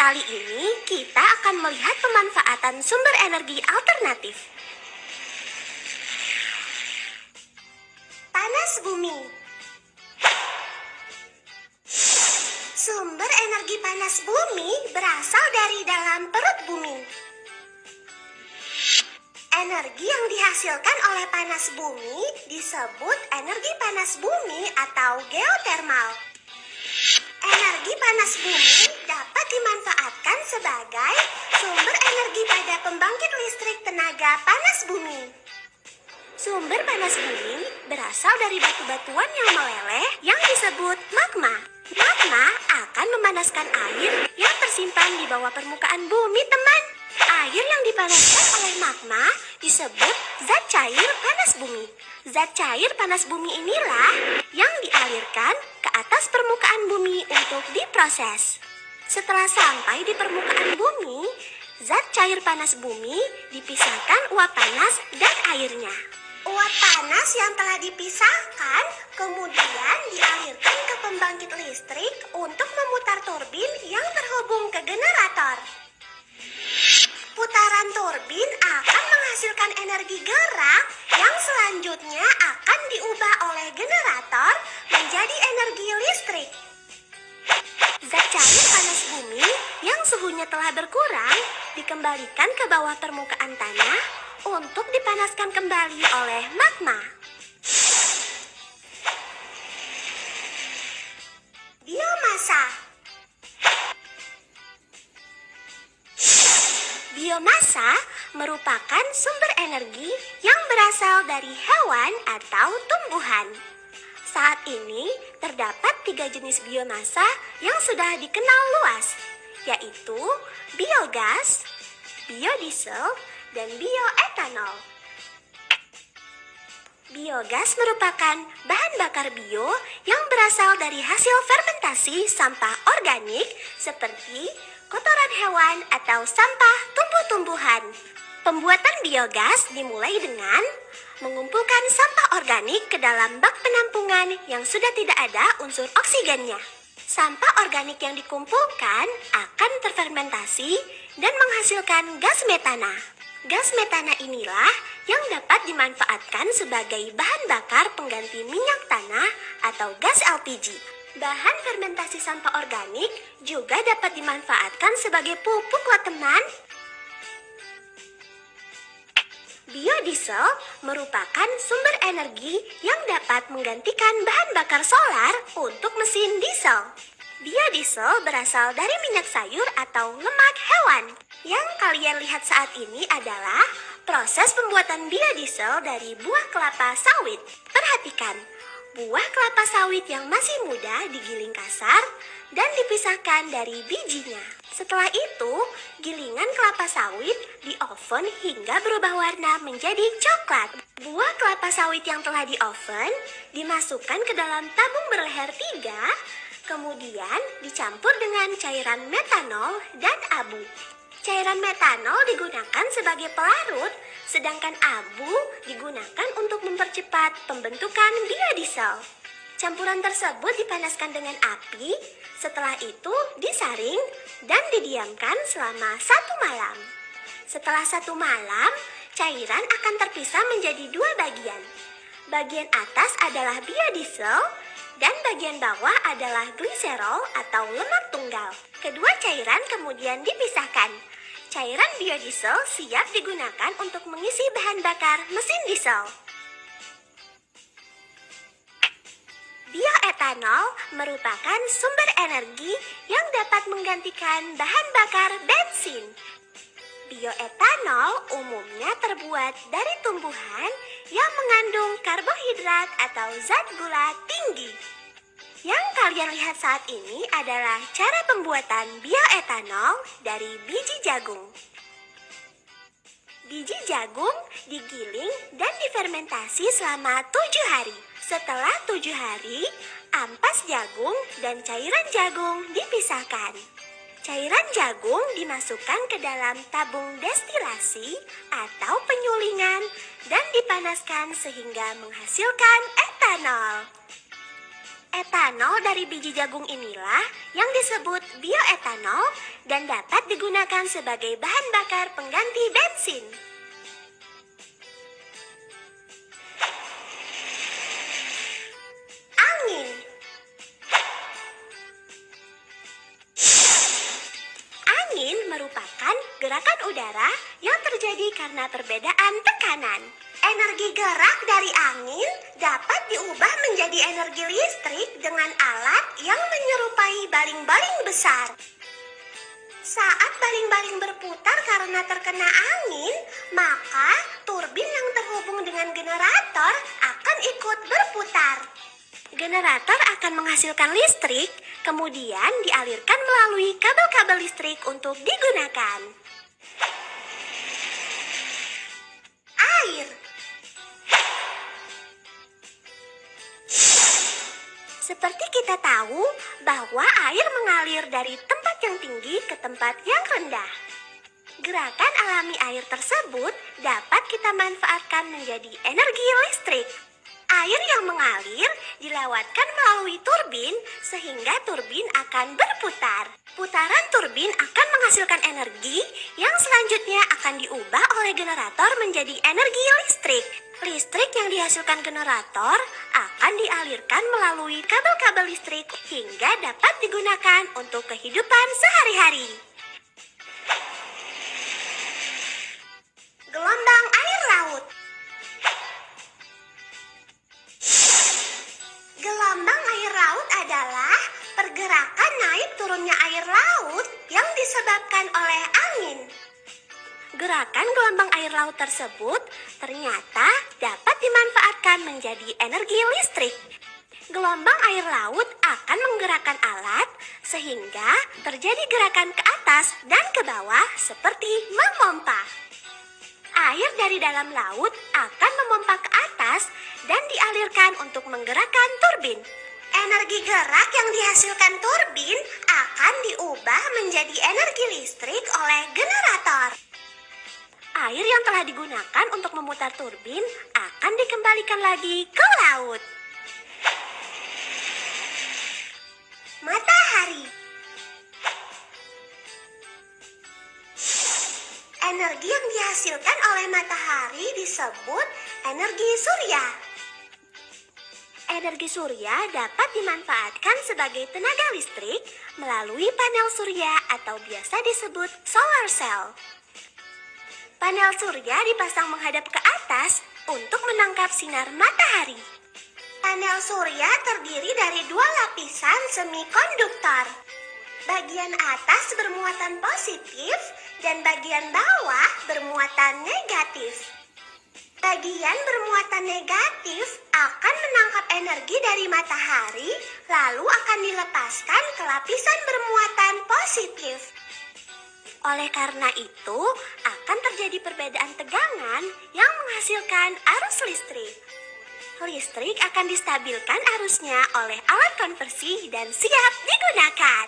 Kali ini kita akan melihat pemanfaatan sumber energi alternatif. Panas bumi. Sumber energi panas bumi berasal dari dalam perut bumi. Energi yang dihasilkan oleh panas bumi disebut energi panas bumi atau geotermal. Energi panas bumi dapat dimanfaatkan sebagai sumber energi pada pembangkit listrik tenaga panas bumi. Sumber panas bumi berasal dari batu-batuan yang meleleh yang disebut magma. Magma akan memanaskan air yang tersimpan di bawah permukaan bumi, teman. Air yang dipanaskan oleh magma disebut zat cair panas bumi. Zat cair panas bumi inilah yang dialirkan ke atas permukaan bumi untuk diproses. Setelah sampai di permukaan bumi, zat cair panas bumi dipisahkan uap panas dan airnya. Uap panas yang telah dipisahkan kemudian dialirkan ke pembangkit listrik untuk memutar turbin yang terhubung ke generator. Putaran turbin akan menghasilkan energi gerak yang selanjutnya akan diubah oleh generator menjadi energi listrik. Zat cair panas bumi yang suhunya telah berkurang dikembalikan ke bawah permukaan tanah untuk dipanaskan kembali oleh magma. Biomasa. Biomasa merupakan sumber energi yang berasal dari hewan atau tumbuhan. Saat ini terdapat 3 jenis biomasa yang sudah dikenal luas, yaitu biogas, biodiesel, dan bioetanol. Biogas merupakan bahan bakar bio yang berasal dari hasil fermentasi sampah organik seperti kotoran hewan atau sampah tumbuh-tumbuhan. Pembuatan biogas dimulai dengan mengumpulkan sampah organik ke dalam bak penampungan yang sudah tidak ada unsur oksigennya. Sampah organik yang dikumpulkan akan terfermentasi dan menghasilkan gas metana. Gas metana inilah yang dapat dimanfaatkan sebagai bahan bakar pengganti minyak tanah atau gas LPG. Bahan fermentasi sampah organik juga dapat dimanfaatkan sebagai pupuk loh, teman. Biodiesel merupakan sumber energi yang dapat menggantikan bahan bakar solar untuk mesin diesel. Biodiesel berasal dari minyak sayur atau lemak hewan. Yang kalian lihat saat ini adalah proses pembuatan biodiesel dari buah kelapa sawit. Perhatikan, buah kelapa sawit yang masih muda digiling kasar dan dipisahkan dari bijinya. Setelah itu, gilingan kelapa sawit di oven hingga berubah warna menjadi coklat. Buah kelapa sawit yang telah di oven dimasukkan ke dalam tabung berleher 3, kemudian dicampur dengan cairan metanol dan abu. Cairan metanol digunakan sebagai pelarut, sedangkan abu digunakan untuk mempercepat pembentukan biodiesel. Campuran tersebut dipanaskan dengan api, setelah itu disaring dan didiamkan selama 1 malam. Setelah 1 malam, cairan akan terpisah menjadi 2 bagian. Bagian atas adalah biodiesel dan bagian bawah adalah gliserol atau lemak tunggal. Kedua cairan kemudian dipisahkan. Cairan biodiesel siap digunakan untuk mengisi bahan bakar mesin diesel. Bioetanol merupakan sumber energi yang dapat menggantikan bahan bakar bensin. Bioetanol umumnya terbuat dari tumbuhan yang mengandung karbohidrat atau zat gula tinggi. Yang kalian lihat saat ini adalah cara pembuatan bioetanol dari biji jagung. Biji jagung digiling dan difermentasi selama 7 hari. Setelah 7 hari, ampas jagung dan cairan jagung dipisahkan. Cairan jagung dimasukkan ke dalam tabung destilasi atau penyulingan dan dipanaskan sehingga menghasilkan etanol. Etanol dari biji jagung inilah yang disebut bioetanol dan dapat digunakan sebagai bahan bakar pengganti bensin. Angin. Angin merupakan gerakan udara yang terjadi karena perbedaan tekanan. Energi gerak dari angin dapat diubah menjadi energi listrik dengan alat yang menyerupai baling-baling besar. Saat baling-baling berputar karena terkena angin, maka turbin yang terhubung dengan generator akan ikut berputar. Generator akan menghasilkan listrik, kemudian dialirkan melalui kabel-kabel listrik untuk digunakan. Air. Seperti kita tahu bahwa air mengalir dari tempat yang tinggi ke tempat yang rendah. Gerakan alami air tersebut dapat kita manfaatkan menjadi energi listrik. Air yang mengalir dilewatkan melalui turbin sehingga turbin akan berputar. Putaran turbin akan menghasilkan energi yang selanjutnya akan diubah oleh generator menjadi energi listrik. Listrik yang dihasilkan generator akan dialirkan melalui kabel-kabel listrik hingga dapat digunakan untuk kehidupan sehari-hari. Gelombang air laut. Gelombang air laut adalah pergerakan naik turunnya air laut yang disebabkan oleh angin. Gerakan gelombang air laut tersebut ternyata dapat dimanfaatkan menjadi energi listrik. Gelombang air laut akan menggerakkan alat sehingga terjadi gerakan ke atas dan ke bawah seperti memompa. Air dari dalam laut akan memompa ke atas dan dialirkan untuk menggerakkan turbin. Energi gerak yang dihasilkan turbin akan diubah menjadi energi listrik oleh generator. Air yang telah digunakan untuk memutar turbin akan dikembalikan lagi ke laut. Matahari. Energi yang dihasilkan oleh matahari disebut energi surya. Energi surya dapat dimanfaatkan sebagai tenaga listrik melalui panel surya atau biasa disebut solar cell. Panel surya dipasang menghadap ke atas untuk menangkap sinar matahari. Panel surya terdiri dari 2 lapisan semikonduktor. Bagian atas bermuatan positif dan bagian bawah bermuatan negatif. Bagian bermuatan negatif akan menangkap energi dari matahari lalu akan dilepaskan ke lapisan bermuatan positif. Oleh karena itu, akan terjadi perbedaan tegangan yang menghasilkan arus listrik. Listrik akan distabilkan arusnya oleh alat konversi dan siap digunakan.